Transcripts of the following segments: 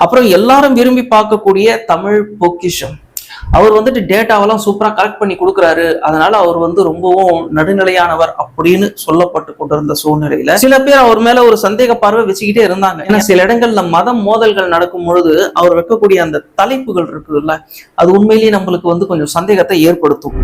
அப்புறம் எல்லாரும் விரும்பி பார்க்கக்கூடிய தமிழ் பொக்கிஷம், அவர் வந்துட்டு டேட்டாவெல்லாம் சூப்பரா கலெக்ட் பண்ணி கொடுக்குறாரு, அதனால அவர் வந்து ரொம்பவும் நடுநிலையானவர் அப்படின்னு சொல்லப்பட்டு கொண்டிருந்த சூழ்நிலையில சில பேர் அவர் மேல ஒரு சந்தேக பார்வை வச்சுக்கிட்டே இருந்தாங்க. ஏன்னா சில இடங்கள்ல மதம் மோதல்கள் நடக்கும் பொழுது அவர் வைக்கக்கூடிய அந்த தலைப்புகள் இருக்குதுல்ல, அது உண்மையிலேயே நம்மளுக்கு வந்து கொஞ்சம் சந்தேகத்தை ஏற்படுத்தும்.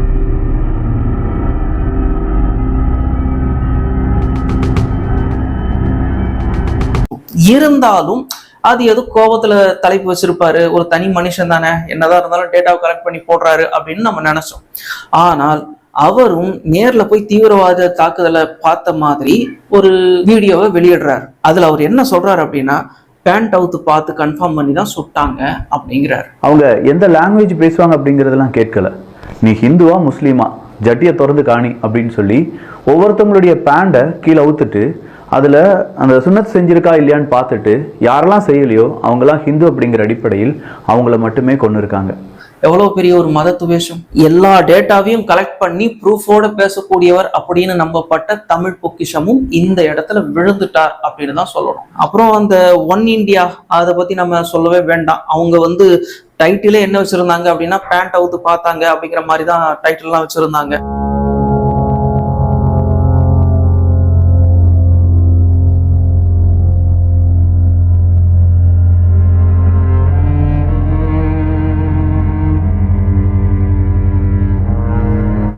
இருந்தாலும் அது எதுவும் கோபத்துல தலைப்பு வச்சிருப்பாரு, ஒரு தனி மனுஷன் தானே, என்னதான் இருந்தாலும் டேட்டாவை கலெக்ட் பண்ணி போடுறாரு அப்படின்னு நம்ம நினைச்சோம். ஆனால் அவரும் நேர்ல போய் தீவிரவாத தாக்குதலை பார்த்த மாதிரி ஒரு வீடியோவை வெளியிடுறாரு. அதுல அவர் என்ன சொல்றாரு அப்படின்னா, பேண்ட் அவுத்து பார்த்து கன்ஃபார்ம் பண்ணி தான் சுட்டாங்க அப்படிங்கிறாரு. அவங்க எந்த லாங்குவேஜ் பேசுவாங்க அப்படிங்கிறதெல்லாம் கேட்கல, நீ ஹிந்துவா முஸ்லீமா ஜட்டியை திறந்து காணி அப்படின்னு சொல்லி ஒவ்வொருத்தவங்களுடைய பேண்டை கீழே அவுத்துட்டு அதில் அந்த சுன்னத் செஞ்சிருக்கா இல்லையான்னு பார்த்துட்டு யாரெல்லாம் செய்யலையோ அவங்கெல்லாம் ஹிந்து அப்படிங்கிற அடிப்படையில் அவங்கள மட்டுமே கொண்டு இருக்காங்க. எவ்வளவு பெரிய ஒரு மத துவேஷம்! எல்லா டேட்டாவையும் கலெக்ட் பண்ணி ப்ரூஃபோட பேசக்கூடியவர் அப்படின்னு நம்பப்பட்ட தமிழ் பொக்கிஷமும் இந்த இடத்துல விழுந்துட்டார் அப்படின்னு தான் சொல்லணும். அப்புறம் அந்த ஒன் இந்தியா, அதை பத்தி நம்ம சொல்லவே வேண்டாம். அவங்க வந்து டைட்டிலே என்ன வச்சிருந்தாங்க அப்படின்னா, பேண்ட் அவுத்து பார்த்தாங்க அப்படிங்கிற மாதிரி தான் டைட்டில்லாம் வச்சிருந்தாங்க.